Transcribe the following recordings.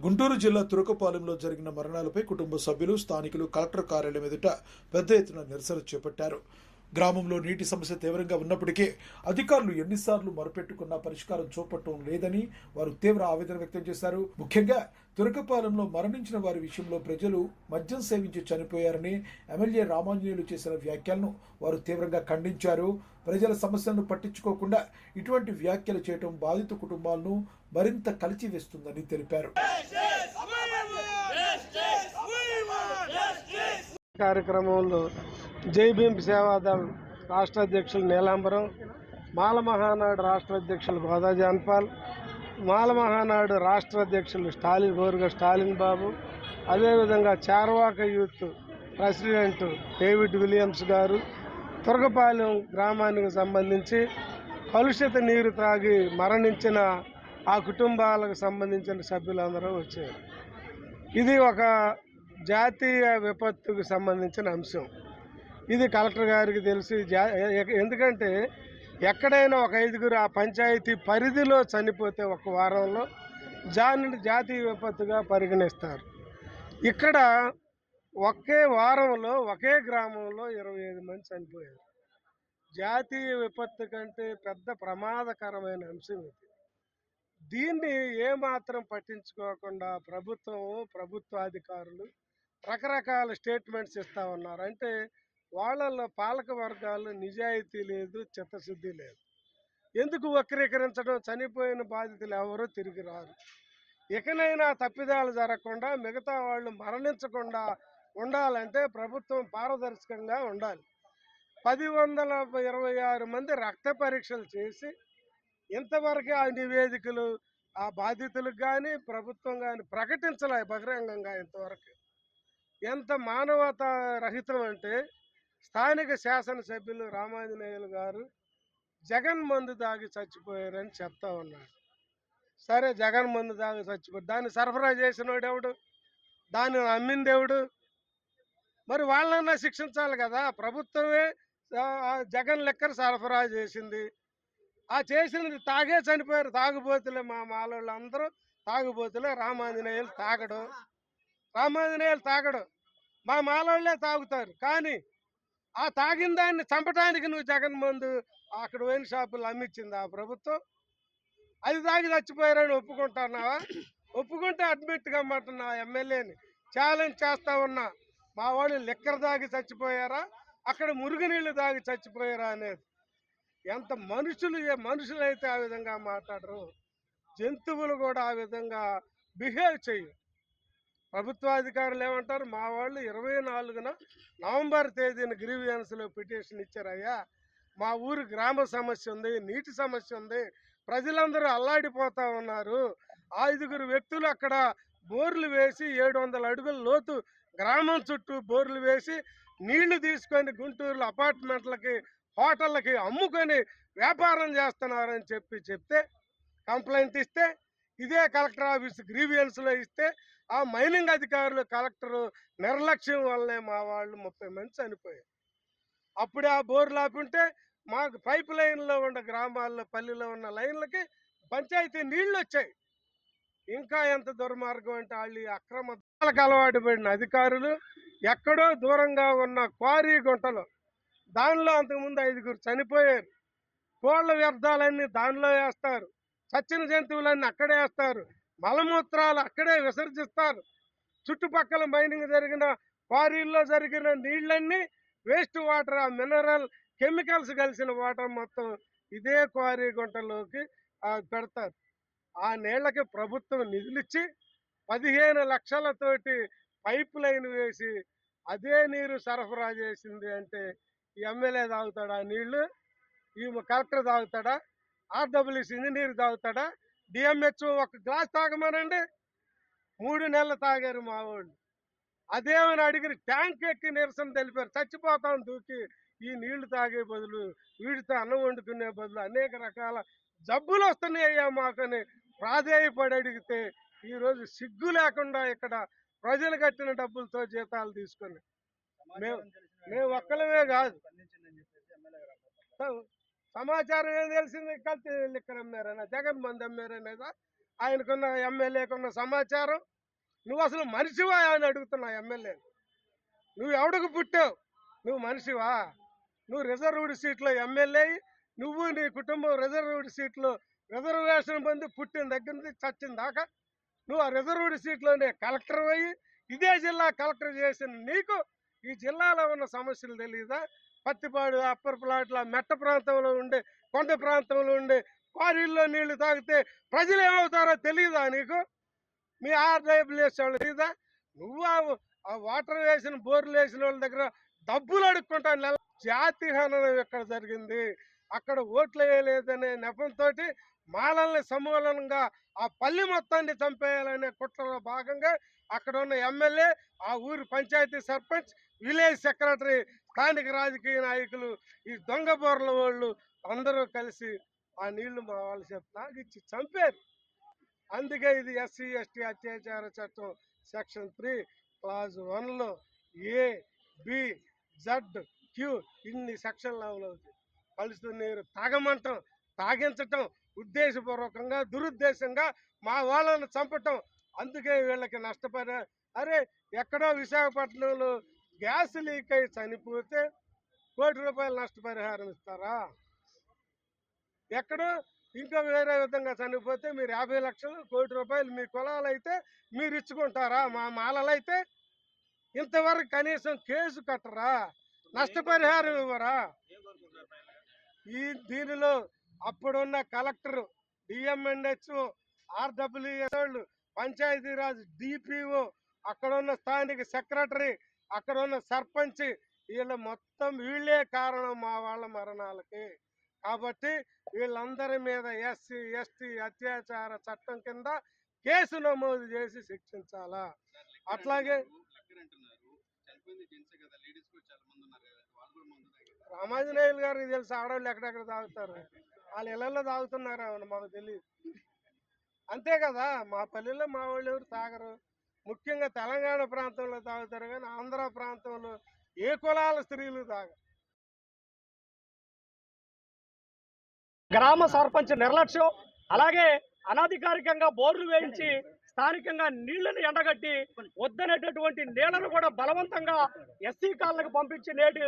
గుంటూరు జిల్లా తురకపాలెంలో జరిగిన మరణాలపై కుటుంబ సభ్యులు స్థానికులు కలెక్టర్ కార్యాలయం ఎదుట పెద్ద ఎత్తున నిరసన చేపట్టారు. గ్రామంలో నీటి సమస్య తీవ్రంగా ఉన్నప్పటికీ అధికారులు ఎన్నిసార్లు మొరపెట్టుకున్నా పరిష్కారం చూపట్టడం లేదని వారు తీవ్ర ఆవేదన వ్యక్తం చేశారు. ముఖ్యంగా తురకపాలెంలో మరణించిన వారి విషయంలో ప్రజలు మద్యం సేవించి చనిపోయారని ఎమ్మెల్యే రామాంజనేయులు చేసిన వ్యాఖ్యలను వారు తీవ్రంగా ఖండించారు. ప్రజల సమస్యలను పట్టించుకోకుండా ఇటువంటి వ్యాఖ్యలు చేయడం బాధిత కుటుంబాలను మరింత కలిచివేస్తుందని తెలిపారు. కార్యక్రమంలో జై భీమ్ సేవాదళ్ రాష్ట్ర అధ్యక్షులు నీలాంబరం, మాల మహానాడు రాష్ట్ర అధ్యక్షులు గోదా జాన్పాల్, మాల మహానాడు రాష్ట్ర అధ్యక్షులు స్టాలిన్ బాబు, అదేవిధంగా Charvaka youth president David Williams గారు, తురకపాలెం గ్రామానికి సంబంధించి కలుషిత నీరు త్రాగి మరణించిన ఆ కుటుంబాలకు సంబంధించిన సభ్యులందరూ వచ్చారు. ఇది ఒక జాతీయ విపత్తుకు సంబంధించిన అంశం. ఇది కలెక్టర్ గారికి తెలిసి, ఎందుకంటే ఎక్కడైనా ఒక 5గురు ఆ పంచాయతీ పరిధిలో చనిపోతే ఒక వారంలో జాతీయ విపత్తుగా పరిగణిస్తారు. ఇక్కడ ఒకే వారంలో ఒకే గ్రామంలో 25 మంది చనిపోయారు. జాతీయ విపత్తు కంటే పెద్ద ప్రమాదకరమైన అంశం ఇది. దీన్ని ఏమాత్రం పట్టించుకోకుండా ప్రభుత్వాధికారులు రకరకాల స్టేట్మెంట్స్ ఇస్తూ ఉన్నారు. అంటే వాళ్ళల్లో పాలక వర్గాలు నిజాయితీ లేదు, చిత్తశుద్ధి లేదు. ఎందుకు వక్రీకరించడం? చనిపోయిన బాధితులు ఎవరూ తిరిగి రారు. ఇకనైనా తప్పిదాలు జరగకుండా మిగతా వాళ్ళు మరణించకుండా ఉండాలంటే ప్రభుత్వం పారదర్శకంగా ఉండాలి. 1026 మంది రక్త పరీక్షలు చేసి ఇంతవరకు ఆ నివేదికలు ఆ బాధితులకు కానీ ప్రభుత్వం కానీ ప్రకటించలే బహిరంగంగా. ఇంతవరకు ఎంత మానవతా రహితం అంటే, స్థానిక శాసనసభ్యులు రామాంజనేయులు గారు జగన్ మందు దాగి చచ్చిపోయారని చెప్తా ఉన్నారు. సరే, జగన్ మందు దాగి చచ్చిపోయారు, దాన్ని సరఫరా చేసినోడు ఎవడు? దాన్ని అమ్మింది ఎవడు? మరి వాళ్ళన్నా శిక్షించాలి కదా. ప్రభుత్వమే జగన్ లెక్కర్ సరఫరా చేసింది. ఆ చేసినది తాగే చనిపోయారు. తాగుబోతులే, మా మాలోళ్ళు అందరూ తాగుబోతులే. రామాంజనేయులు తాగడు, మా మాలోళ్ళే తాగుతారు. కానీ ఆ తాగిన దాన్ని చంపడానికి నువ్వు జగన్ మందు అక్కడ వైన్ షాపులు అమ్మించింది ఆ ప్రభుత్వం. అది తాగి చచ్చిపోయారని ఒప్పుకుంటున్నావా? ఒప్పుకుంటే అడ్మిట్ కమ్మంటున్నా ఎమ్మెల్యేని ఛాలెంజ్ చేస్తా ఉన్నా. మా వాళ్ళు లిక్కర్ తాగి చచ్చిపోయారా, అక్కడ మురుగునీళ్ళు తాగి చచ్చిపోయారా అనేది. ఎంత మనుషులైతే ఆ విధంగా మాట్లాడరు, జంతువులు కూడా ఆ విధంగా బిహేవ్ చేయరు. ప్రభుత్వాధికారులు ఏమంటారు? మా వాళ్ళు 24న నవంబర్ తేదీన గ్రీవియన్స్లో పిటిషన్ ఇచ్చారయ్యా, మా ఊరు గ్రామ సమస్య ఉంది, నీటి సమస్య ఉంది, ప్రజలందరూ అల్లాడిపోతా ఉన్నారు. 5గురు వ్యక్తులు అక్కడ బోర్లు వేసి 700 అడుగుల లోతు గ్రామం చుట్టూ బోర్లు వేసి నీళ్లు తీసుకొని గుంటూరులో అపార్ట్మెంట్లకి హోటళ్ళకి అమ్ముకొని వ్యాపారం చేస్తున్నారని చెప్తే కంప్లైంట్ ఇస్తే, ఇదే కలెక్టర్ ఆఫీస్ గ్రీవియన్స్లో ఇస్తే ఆ మైనింగ్ అధికారులు కలెక్టరు నిర్లక్ష్యం వల్లనే మా వాళ్ళు 30 మంది చనిపోయారు. అప్పుడే ఆ బోర్లు ఆపుంటే మాకు పైప్ లైన్లో ఉన్న గ్రామాల్లో, పల్లెలో ఉన్న లైన్లకి పంచాయతీ నీళ్లు వచ్చాయి. ఇంకా ఎంత దుర్మార్గం అంటే, వాళ్ళు అక్రమాలకు అలవాటు పడిన అధికారులు ఎక్కడో దూరంగా ఉన్న క్వారీ గుంటలో, దానిలో అంతకుముందు 5గురు చనిపోయారు. కోళ్ల వ్యర్థాలన్నీ దానిలో వేస్తారు, చచ్చిన జంతువులన్నీ అక్కడే వేస్తారు, మలమూత్రాలు అక్కడే విసర్జిస్తారు. చుట్టుపక్కల మైనింగ్ జరిగిన క్వారీల్లో జరిగిన నీళ్ళన్నీ వేస్ట్ వాటర్, ఆ మినరల్ కెమికల్స్ కలిసిన వాటర్ మొత్తం ఇదే క్వారీ గుంటలోకి పెడతారు. ఆ నీళ్లకి ప్రభుత్వం నిధులిచ్చి 15 లక్షలతోటి పైప్ లైన్ వేసి అదే నీరు సరఫరా చేసింది అంటే ఈ ఎమ్మెల్యే తాగుతాడా నీళ్లు? ఈ కలెక్టర్ తాగుతాడా? ఆర్డబ్ల్యూసీ ఇంజనీర్ తాగుతాడా? డిఎంహెచ్ఓ ఒక గ్లాస్ తాగమనండి, 3 నెలలు తాగారు మా వాళ్ళు. అదేమని అడిగిన ట్యాంక్ ఎక్కి నిరసన తెలిపారు. చచ్చిపోతాం దూకి ఈ నీళ్లు తాగే బదులు, వీడితో అన్నం వండుకునే బదులు అనేక రకాల జబ్బులు వస్తున్నాయ్యా మాకని ప్రాధేయపడి అడిగితే, ఈరోజు సిగ్గు లేకుండా ఇక్కడ ప్రజలు కట్టిన డబ్బులతో జీతాలు తీసుకొని మేము ఒక్కలమే కాదు, సమాచారం ఏం తెలిసింది? కల్తీ లిక్కర్ అమ్మారనా, జగన్ మంది అమ్మారనేదా? ఆయనకున్న ఎమ్మెల్యేకున్న సమాచారం. నువ్వు అసలు మనిషివా అని అడుగుతున్నా ఎమ్మెల్యే. నువ్వు ఎవడికి పుట్టావు? నువ్వు మనిషివా? నువ్వు రిజర్వ్డ్ సీట్లో ఎమ్మెల్యే, నువ్వు నీ కుటుంబం రిజర్వ్డ్ సీట్లో రిజర్వేషన్ పొంది పుట్టిన దగ్గర నుంచి చచ్చిన దాకా నువ్వు ఆ రిజర్వ్డ్ సీట్లోనే కలెక్టర్ అయ్యి ఇదే జిల్లా కలెక్టర్ చేసిన నీకు ఈ జిల్లాలో ఉన్న సమస్యలు తెలియదా? పత్తిపాడు, అప్పర్ ప్లాట్ల, మెట్ట ప్రాంతంలో ఉండే, కొండ ప్రాంతంలో ఉండే క్వారీల్లో నీళ్లు తాగితే ప్రజలు ఏమవుతారో తెలియదా నీకు? మీ ఆర్డబ్ల్యూఎస్ వాళ్ళు తెలియదా? నువ్వు ఆ వాటర్ వేసిన బోర్లు వేసిన వాళ్ళ దగ్గర డబ్బులు అడుక్కుంటా జాతి హననం ఎక్కడ జరిగింది? అక్కడ ఓట్లు వేయలేదనే నెపంతో మాలల్ని సమూలంగా ఆ పల్లి మొత్తాన్ని చంపేయాలనే కుట్రలో భాగంగా అక్కడ ఉన్న ఎమ్మెల్యే, ఆ ఊరి పంచాయతీ సర్పంచ్, విలేజ్ సెక్రటరీ, స్థానిక రాజకీయ నాయకులు, ఈ దొంగ బోర్ల వాళ్ళు అందరూ కలిసి ఆ నీళ్లు మా వాళ్ళ చేత తాగిచ్చి చంపారు. అందుకే ఇది ఎస్సీ ఎస్టీ అత్యాచార చట్టం సెక్షన్ 3 క్లాజ్ 1లో ఏ, బి, జడ్, క్యూ ఇన్ని సెక్షన్లు అమలవుతాయి. కలుస్తు నీరు తాగమంటం, తాగించటం, ఉద్దేశపూర్వకంగా దురుద్దేశంగా మా వాళ్ళను చంపటం. అందుకే వీళ్ళకి అరే ఎక్కడో విశాఖపట్నంలో గ్యాస్ లీక్ అయి చనిపోతే ₹1 కోటి నష్టపరిహారం ఇస్తారా? ఎక్కడో ఇంకా వేరే విధంగా చనిపోతే మీరు 50 లక్షలు, ₹1 కోటి మీ కులాలు అయితే మీరు ఇచ్చుకుంటారా? మా మాలలైతే ఇంతవరకు కనీసం కేసు కట్టరా? నష్టపరిహారం ఇవ్వరా? దీనిలో అప్పుడున్న కలెక్టర్, డిఎంఎన్హెచ్ఓ, ఆర్డబ్ల్యూఎస్ వాళ్ళు, పంచాయతీరాజ్ డిపిఓ, అక్కడ ఉన్న స్థానిక సెక్రటరీ, అక్కడ ఉన్న సర్పంచ్, వీళ్ళే కారణం మా వాళ్ళ మరణాలకి. కాబట్టి వీళ్ళందరి మీద ఎస్సీ ఎస్టీ అత్యాచార చట్టం కింద కేసు నమోదు చేసి శిక్షించాలా. అట్లాగే రామాంజనేయులు గారికి తెలుసు ఆడవాళ్ళు ఎక్కడెక్కడ తాగుతారు, వాళ్ళు ఇళ్లలో తాగుతున్నారా మాకు తెలియదు. అంతే కదా, మా పల్లెల్లో మా వాళ్ళు ఎవరు తాగరు. ముఖ్యంగా తెలంగాణ ప్రాంతంలో తాగుతారు కానీ ఆంధ్ర ప్రాంతంలో ఏ కులాల స్త్రీలు తాగరు. గ్రామ సర్పంచ్ నిర్లక్ష్యం, అలాగే అనధికారికంగా బోర్లు వేయించి స్థానికంగా నీళ్లను ఎండగట్టి వద్దనేటటువంటి నీళ్లను కూడా బలవంతంగా ఎస్సీ కాళ్ళకు పంపించి నేటి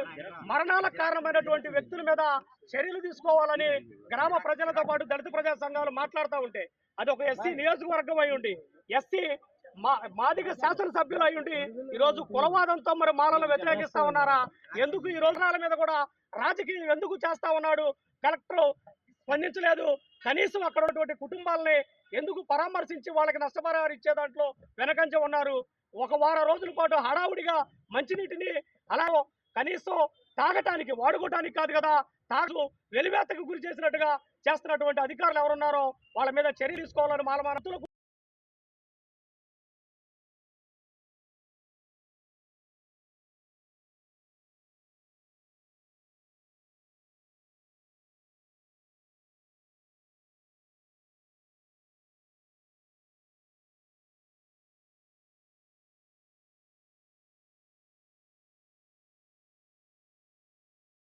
మరణాలకు కారణమైనటువంటి వ్యక్తుల మీద చర్యలు తీసుకోవాలని గ్రామ ప్రజలతో పాటు దళిత ప్రజా సంఘాలు మాట్లాడుతూ ఉంటే, అది ఒక ఎస్సీ నియోజకవర్గం అయి ఉండి, ఎస్సీ మాదిగ శాసనసభ్యులు అయి ఉండి ఈరోజు కులవాదంతో మరి మాలను వ్యతిరేకిస్తా ఉన్నారా? ఎందుకు ఈ రోజుల మీద కూడా రాజకీయం ఎందుకు చేస్తా ఉన్నాడు? కలెక్టర్ స్పందించలేదు. కనీసం అక్కడ ఉన్నటువంటి కుటుంబాలని ఎందుకు పరామర్శించి వాళ్ళకి నష్టపరిహారం ఇచ్చే దాంట్లో వెనకంజ ఉన్నారు? ఒక వారం రోజుల పాటు హడావుడిగా మంచినీటిని అలా కనీసం తాగటానికి, వాడుకోవటానికి కాదు కదా, తాగు వెలివేతకు గురి చేసినట్టుగా చేస్తున్నటువంటి అధికారులు ఎవరున్నారో వాళ్ళ మీద చర్య తీసుకోవాలని మాలమానతులకు